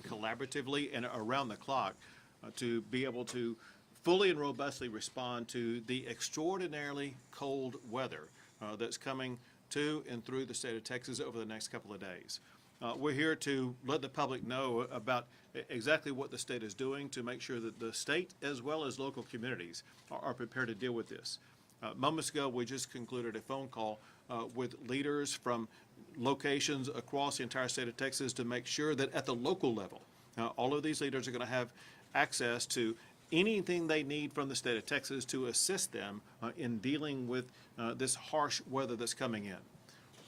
collaboratively and around the clock to be able to fully and robustly respond to the extraordinarily cold weather that's coming to and through the state of Texas over the next couple of days. We're here to let the public know about exactly what the state is doing to make sure that the state as well as local communities are prepared to deal with this. Moments ago, we just concluded a phone call with leaders from locations across the entire state of Texas to make sure that at the local level, all of these leaders are going to have access to anything they need from the state of Texas to assist them in dealing with this harsh weather that's coming in.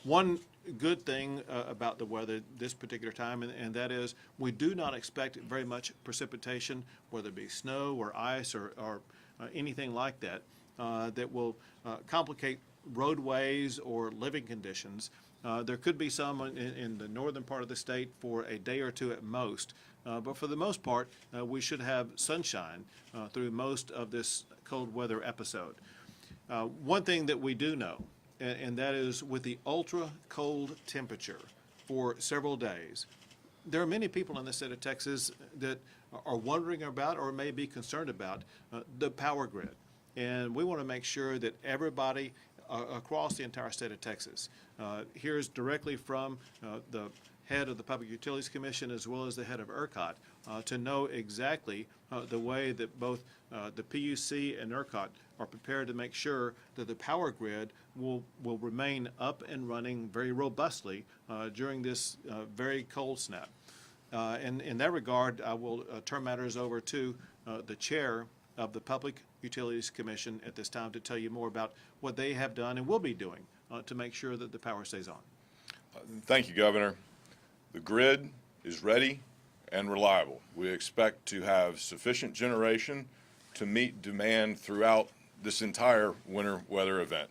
One good thing about the weather this particular time, and that is we do not expect very much precipitation, whether it be snow or ice or anything like that, that will complicate roadways or living conditions. There could be some in the northern part of the state for a day or two at most, but for the most part, we should have sunshine through most of this cold weather episode. One thing that we do know, and that is with the ultra cold temperature for several days, there are many people in the state of Texas that are wondering about or may be concerned about the power grid. And we want to make sure that everybody across the entire state of Texas hears directly from the head of the Public Utilities Commission as well as the head of ERCOT to know exactly the way that both the PUC and ERCOT are prepared to make sure that the power grid will remain up and running very robustly during this very cold snap. And in that regard, I will turn matters over to the chair of the Public Utilities Commission at this time to tell you more about what they have done and will be doing to make sure that the power stays on. Thank you, Governor. The grid is ready and reliable. We expect to have sufficient generation to meet demand throughout this entire winter weather event.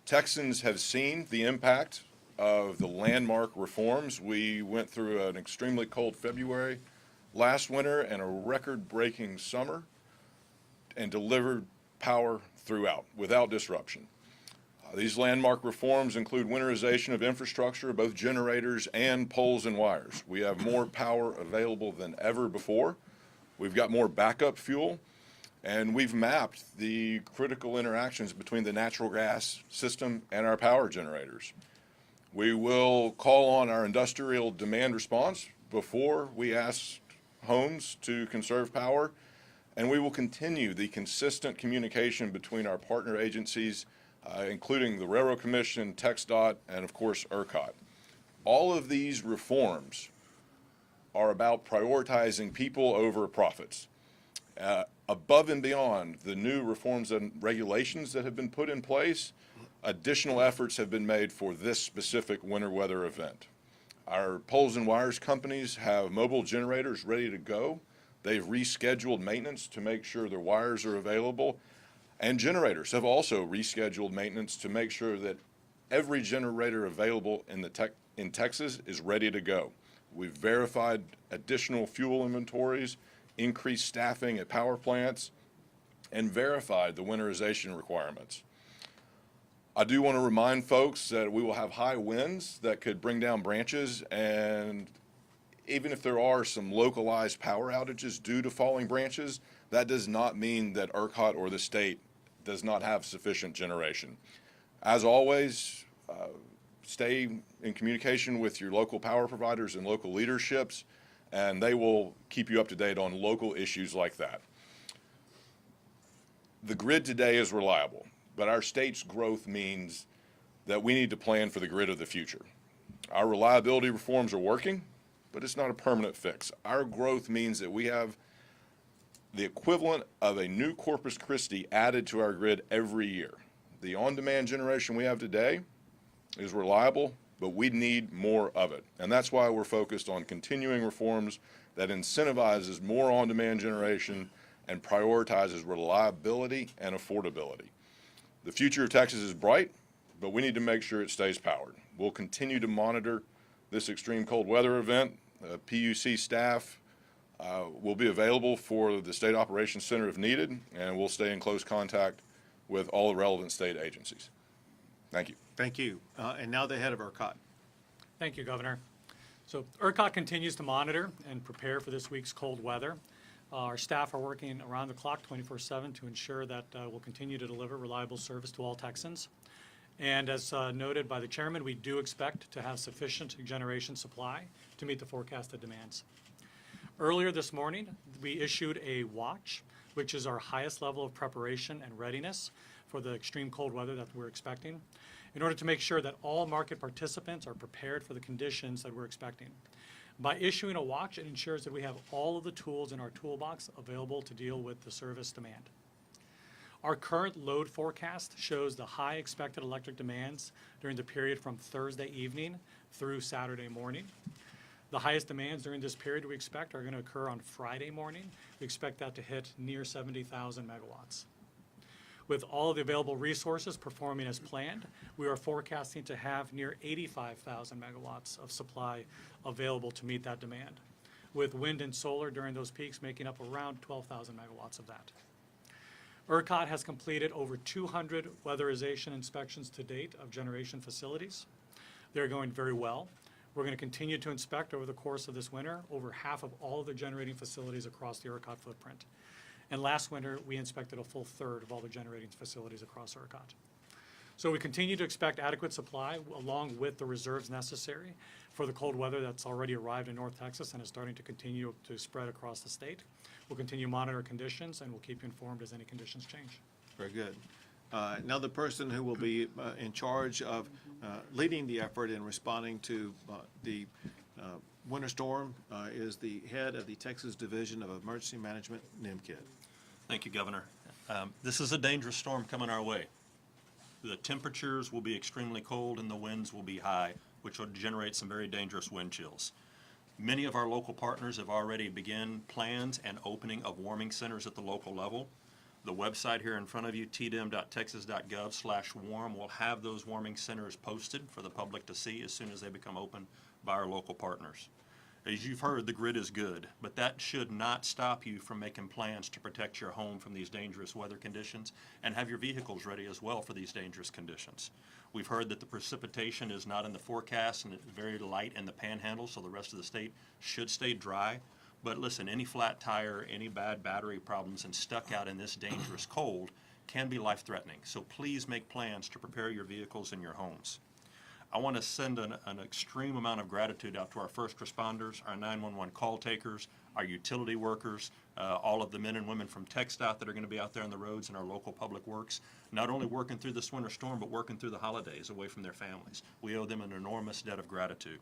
Texans have seen the impact of the landmark reforms. We went through an extremely cold February last winter and a record-breaking summer and delivered power throughout without disruption. These landmark reforms include winterization of infrastructure, both generators and poles and wires. We have more power available than ever before. We've got more backup fuel, and we've mapped the critical interactions between the natural gas system and our power generators. We will call on our industrial demand response before we ask homes to conserve power, and we will continue the consistent communication between our partner agencies, including the Railroad Commission, TxDOT, and of course ERCOT. All of these reforms are about prioritizing people over profits. Above and beyond the new reforms and regulations that have been put in place, additional efforts have been made for this specific winter weather event. Our poles and wires companies have mobile generators ready to go. They've rescheduled maintenance to make sure their wires are available, and generators have also rescheduled maintenance to make sure that every generator available in Texas is ready to go. We've verified additional fuel inventories, increased staffing at power plants, and verified the winterization requirements. I do want to remind folks that we will have high winds that could bring down branches, and even if there are some localized power outages due to falling branches, that does not mean that ERCOT or the state does not have sufficient generation. As always, stay in communication with your local power providers and local leaderships, and they will keep you up to date on local issues like that. The grid today is reliable, but our state's growth means that we need to plan for the grid of the future. Our reliability reforms are working, but it's not a permanent fix. Our growth means that we have the equivalent of a new Corpus Christi added to our grid every year. The on-demand generation we have today is reliable, but we need more of it. And that's why we're focused on continuing reforms that incentivizes more on-demand generation and prioritizes reliability and affordability. The future of Texas is bright, but we need to make sure it stays powered. We'll continue to monitor this extreme cold weather event. PUC staff will be available for the State Operations Center if needed, and we'll stay in close contact with all the relevant state agencies. Thank you. Thank you. And now the head of ERCOT. Thank you, Governor. So ERCOT continues to monitor and prepare for this week's cold weather. Our staff are working around the clock 24/7 to ensure that we'll continue to deliver reliable service to all Texans. And as noted by the chairman, we do expect to have sufficient generation supply to meet the forecasted demands. Earlier this morning, we issued a watch, which is our highest level of preparation and readiness for the extreme cold weather that we're expecting, in order to make sure that all market participants are prepared for the conditions that we're expecting. By issuing a watch, it ensures that we have all of the tools in our toolbox available to deal with the service demand. Our current load forecast shows the high expected electric demands during the period from Thursday evening through Saturday morning. The highest demands during this period we expect are going to occur on Friday morning. We expect that to hit near 70,000 megawatts. With all of the available resources performing as planned, we are forecasting to have near 85,000 megawatts of supply available to meet that demand, with wind and solar during those peaks making up around 12,000 megawatts of that. ERCOT has completed over 200 weatherization inspections to date of generation facilities. They're going very well. We're going to continue to inspect over the course of this winter over half of all of the generating facilities across the ERCOT footprint. And last winter, we inspected a full third of all the generating facilities across ERCOT. So we continue to expect adequate supply along with the reserves necessary for the cold weather that's already arrived in North Texas and is starting to continue to spread across the state. We'll continue to monitor conditions, and we'll keep you informed as any conditions change. Very good. Now the person who will be in charge of leading the effort in responding to the winter storm is the head of the Texas Division of Emergency Management, NIMKID. Thank you, Governor. This is a dangerous storm coming our way. The temperatures will be extremely cold and the winds will be high, which will generate some very dangerous wind chills. Many of our local partners have already begun plans and opening of warming centers at the local level. The website here in front of you, tdem.texas.gov/warm, will have those warming centers posted for the public to see as soon as they become open by our local partners. As you've heard, the grid is good, but that should not stop you from making plans to protect your home from these dangerous weather conditions and have your vehicles ready as well for these dangerous conditions. We've heard that the precipitation is not in the forecast and it's very light in the panhandle, so the rest of the state should stay dry. But listen, any flat tire, any bad battery problems and stuck out in this dangerous cold can be life-threatening. So please make plans to prepare your vehicles and your homes. I want to send an extreme amount of gratitude out to our first responders, our 911 call takers, our utility workers, all of the men and women from TxDOT that are going to be out there on the roads, and our local public works, not only working through this winter storm, but working through the holidays away from their families. We owe them an enormous debt of gratitude.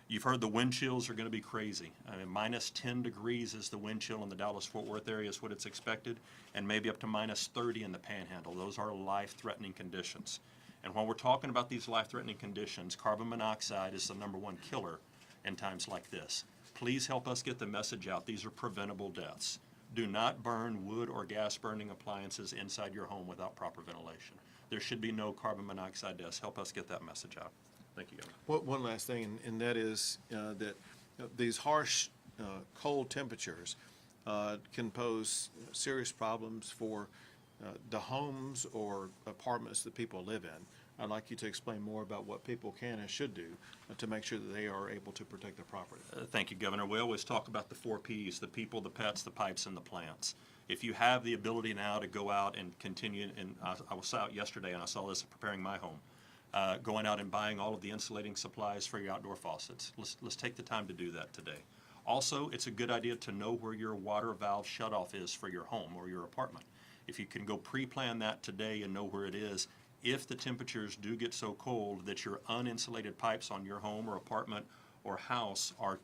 You've heard the wind chills are going to be crazy. I mean, minus 10 degrees is the wind chill in the Dallas-Fort Worth area is what it's expected, and maybe up to minus 30 in the Panhandle. Those are life-threatening conditions. And when we're talking about these life-threatening conditions, carbon monoxide is the #1 killer in times like this. Please help us get the message out. These are preventable deaths. Do not burn wood or gas-burning appliances inside your home without proper ventilation. There should be no carbon monoxide deaths. Help us get that message out. Thank you, Governor. One last thing, and that is that these harsh, cold temperatures can pose serious problems for the homes or apartments that people live in. I'd like you to explain more about what people can and should do to make sure that they are able to protect their property. Thank you, Governor. We always talk about the 4 Ps, the people, the pets, the pipes, and the plants. If you have the ability now to go out and continue, and I was out yesterday and I saw this preparing my home, going out and buying all of the insulating supplies for your outdoor faucets. Let's take the time to do that today. Also, it's a good idea to know where your water valve shutoff is for your home or your apartment. If you can go pre-plan that today and know where it is, if the temperatures do get so cold that your uninsulated pipes on your home or apartment or house are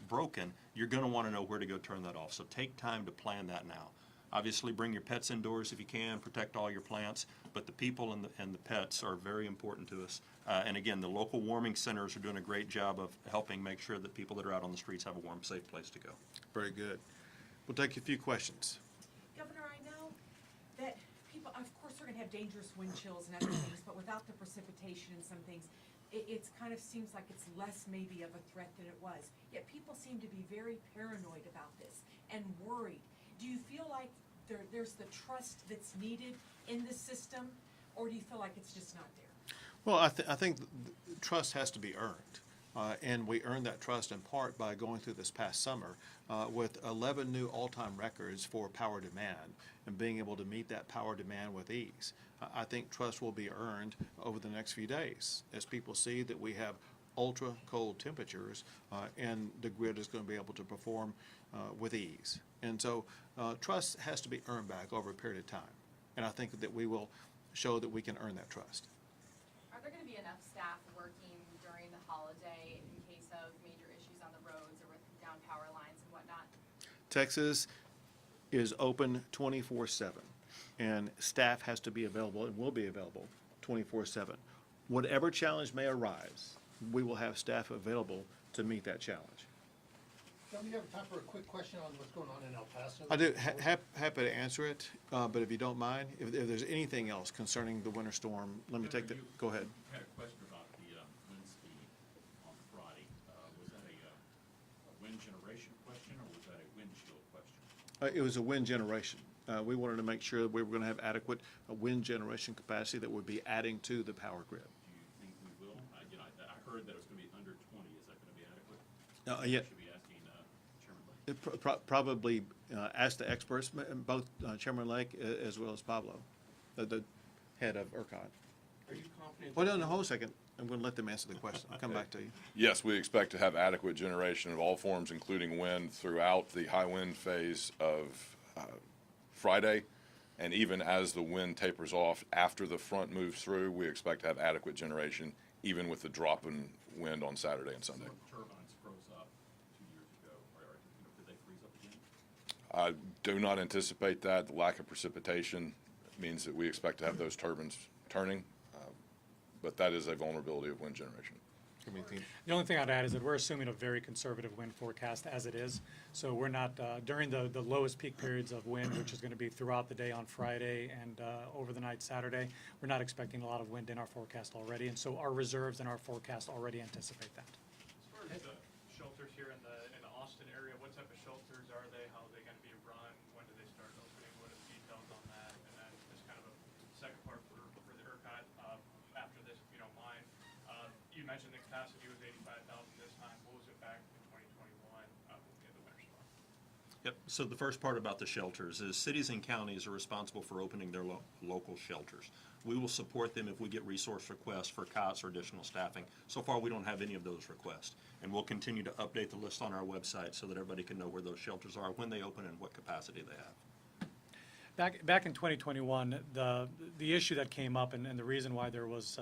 broken, you're going to want to know where to go turn that off. So take time to plan that now. Obviously, bring your pets indoors if you can, protect all your plants, but the people and the pets are very important to us. And again, the local warming centers are doing a great job of helping make sure that people that are out on the streets have a warm, safe place to go. Very good. We'll take a few questions. Governor, I know that people, of course, are going to have dangerous wind chills and other things, but without the precipitation and some things, it kind of seems like it's less maybe of a threat than it was. Yet people seem to be very paranoid about this and worried. Do you feel like there's the trust that's needed in the system, or do you feel like it's just not there? Well, I think trust has to be earned. And we earned that trust in part by going through this past summer with 11 new all-time records for power demand and being able to meet that power demand with ease. I think trust will be earned over the next few days as people see that we have ultra cold temperatures and the grid is going to be able to perform with ease. And so trust has to be earned back over a period of time. And I think that we will show that we can earn that trust. Are there going to be enough staff working during the holiday in case of major issues on the roads or with down power lines and whatnot? Texas is open 24/7, and staff has to be available and will be available 24/7. Whatever challenge may arise, we will have staff available to meet that challenge. John, do you have time for a quick question on what's going on in El Paso? I do, happy to answer it, but if you don't mind, if there's anything else concerning the winter storm, let me take that, go ahead. I had a question about the wind speed on Friday. Was that a wind generation question, or was that a wind chill question? It was a wind generation. We wanted to make sure that we were going to have adequate wind generation capacity that would be adding to the power grid. Do you think we will? I heard that it was going to be under 20. Is that going to be adequate? Yeah. Should be asking Chairman Lake. Probably ask the experts, both Chairman Lake as well as Pablo, the head of ERCOT. Are you confident? Well, no, hold a second. I'm going to let them answer the question. I'll come back to you. Yes, we expect to have adequate generation of all forms, including wind, throughout the high wind phase of Friday. And even as the wind tapers off after the front moves through, we expect to have adequate generation, even with the drop in wind on Saturday and Sunday. Some turbines froze up 2 years ago. Did they freeze up again? I do not anticipate that. The lack of precipitation means that we expect to have those turbines turning, but that is a vulnerability of wind generation. The only thing I'd add is that we're assuming a very conservative wind forecast as it is. So we're not, during the lowest peak periods of wind, which is going to be throughout the day on Friday and over the night Saturday, we're not expecting a lot of wind in our forecast already. And so our reserves and our forecast already anticipate that. As far as the shelters here in the Austin area, what type of shelters are they? How are they going to be run? When do they start opening? What are the details on that? And then just kind of a second part for the ERCOT after this, if you don't mind. You mentioned the capacity was 85,000 this time. What was it back in 2021 in the winter storm? Yep, so the first part about the shelters is cities and counties are responsible for opening their local shelters. We will support them if we get resource requests for cots or additional staffing. So far, we don't have any of those requests. And we'll continue to update the list on our website so that everybody can know where those shelters are, when they open, and what capacity they have. Back in 2021, the issue that came up and the reason why there was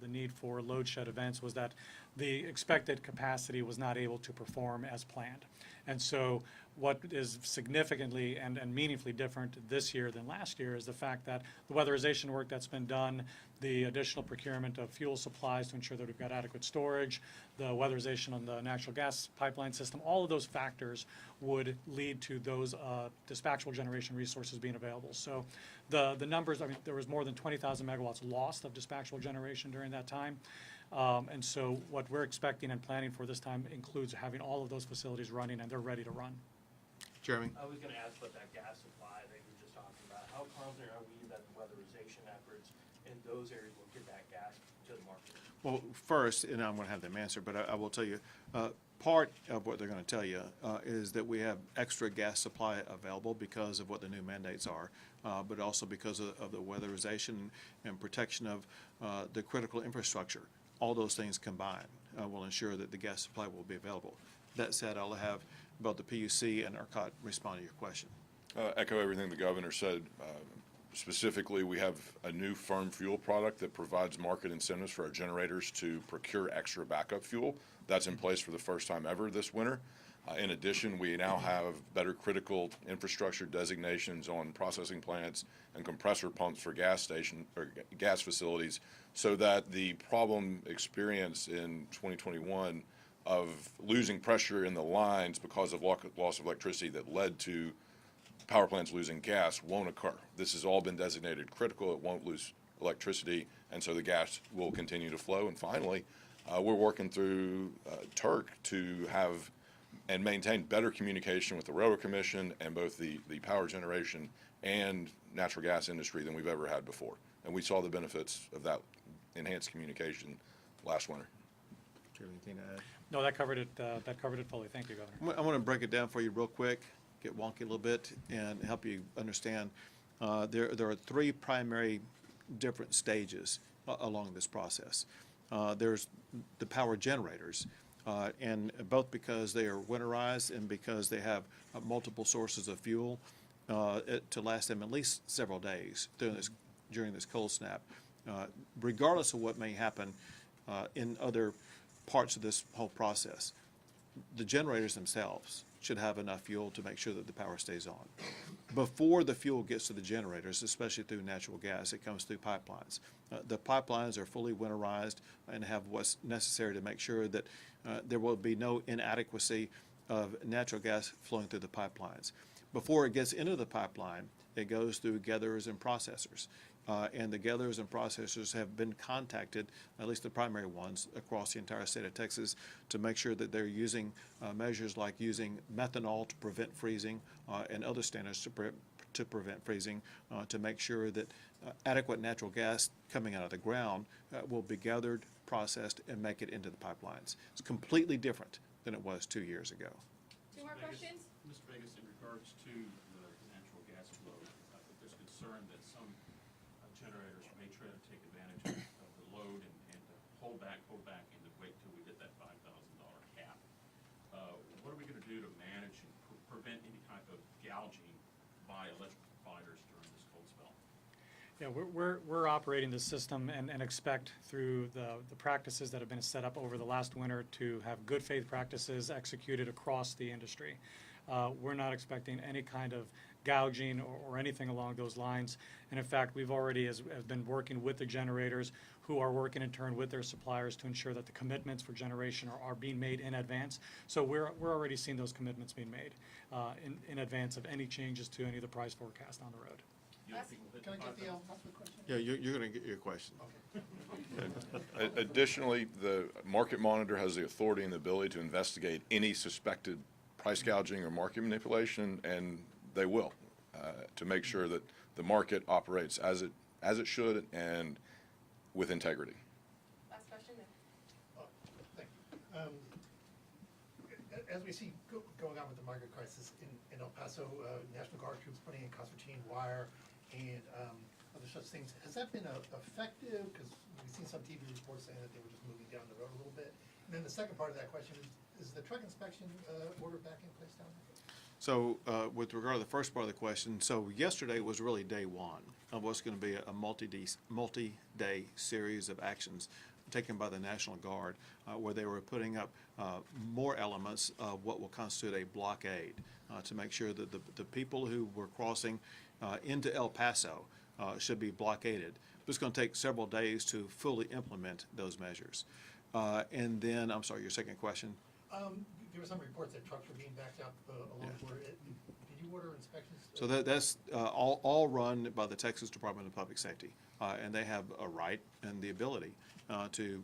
the need for load shed events was that the expected capacity was not able to perform as planned. And so what is significantly and meaningfully different this year than last year is the fact that the weatherization work that's been done, the additional procurement of fuel supplies to ensure that we've got adequate storage, the weatherization on the natural gas pipeline system, all of those factors would lead to those dispatchable generation resources being available. So the numbers, I mean, there was more than 20,000 megawatts lost of dispatchable generation during that time. And so what we're expecting and planning for this time includes having all of those facilities running and they're ready to run. Jeremy? I was going to ask about that gas supply that you were just talking about. How confident are we that the weatherization efforts in those areas will get that gas to the market? Well, first, and I'm going to have them answer, but I will tell you, part of what they're going to tell you is that we have extra gas supply available because of what the new mandates are, but also because of the weatherization and protection of the critical infrastructure. All those things combined will ensure that the gas supply will be available. That said, I'll have both the PUC and ERCOT respond to your question. Echo everything the governor said. Specifically, we have a new firm fuel product that provides market incentives for our generators to procure extra backup fuel. That's in place for the first time ever this winter. In addition, we now have better critical infrastructure designations on processing plants and compressor pumps for gas station or gas facilities, so that the problem experienced in 2021 of losing pressure in the lines because of loss of electricity that led to power plants losing gas won't occur. This has all been designated critical. It won't lose electricity, and so the gas will continue to flow. And finally, we're working through Turk to have and maintain better communication with the Railroad Commission and both the power generation and natural gas industry than we've ever had before. And we saw the benefits of that enhanced communication last winter. Do you have anything to add? No, that covered it fully. Thank you, Governor. I want to break it down for you real quick, get wonky a little bit, and help you understand. There are three primary different stages along this process. There's the power generators, and both because they are winterized and because they have multiple sources of fuel to last them at least several days during this cold snap. Regardless of what may happen in other parts of this whole process, the generators themselves should have enough fuel to make sure that the power stays on. Before the fuel gets to the generators, especially through natural gas, it comes through pipelines. The pipelines are fully winterized and have what's necessary to make sure that there will be no inadequacy of natural gas flowing through the pipelines. Before it gets into the pipeline, it goes through gatherers and processors. And the gatherers and processors have been contacted, at least the primary ones, across the entire state of Texas to make sure that they're using measures like using methanol to prevent freezing and other standards to prevent freezing to make sure that adequate natural gas coming out of the ground will be gathered, processed, and make it into the pipelines. It's completely different than it was 2 years ago. Two more questions? Mr. Vegas, in regards to the natural gas flow, I think there's concern that some generators may try to take advantage of the load and to hold back and to wait till we hit that $5,000 cap. What are we going to do to manage and prevent any type of gouging by electric providers during this cold spell? Yeah, we're operating the system and expect through the practices that have been set up over the last winter to have good faith practices executed across the industry. We're not expecting any kind of gouging or anything along those lines. And in fact, we've already have been working with the generators who are working in turn with their suppliers to ensure that the commitments for generation are being made in advance. So we're already seeing those commitments being made in advance of any changes to any of the price forecast on the road. You don't think we'll hit Can I the get the 5,000? hospital question? Yeah, you're going to get your question. Additionally, the market monitor has the authority and the ability to investigate any suspected price gouging or market manipulation, and they will, to make sure that the market operates as it should and with integrity. Last question then. Thank you. As we see going on with the migrant crisis in El Paso, National Guard troops putting in concertina wire and other such things, has that been effective? Because we've seen some TV reports saying that they were just moving down the road a little bit. And then the second part of that question is the truck inspection order back in place down there? So with regard to the first part of the question, so yesterday was really day one of what's going to be a multi-day series of actions taken by the National Guard where they were putting up more elements of what will constitute a blockade to make sure that the people who were crossing into El Paso should be blockaded. But it's going to take several days to fully implement those measures. And then, I'm sorry, your second question? There were some reports that trucks were being backed up along the border. Did you order inspections? So that's all run by the Texas Department of Public Safety, and they have a right and the ability to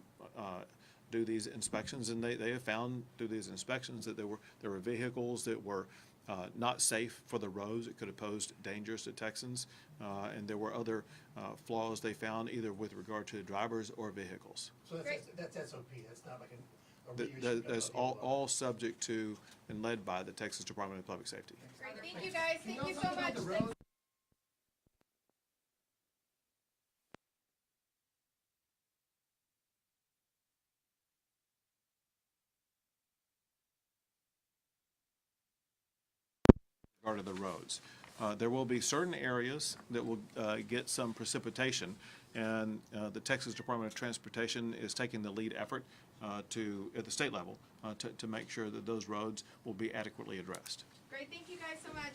do these inspections. And they have found through these inspections that there were vehicles that were not safe for the roads. It could have posed dangers to Texans, and there were other flaws they found either with regard to drivers or vehicles. So that's SOP. That's not like a reissue. That's all subject to and led by the Texas Department of Public Safety. Great, thank you guys, Can thank you also so get on much. the Thanks. road? Regard to the roads. There will be certain areas that will get some precipitation, and the Texas Department of Transportation is taking the lead effort at the state level to make sure that those roads will be adequately addressed. Great, thank you guys so much.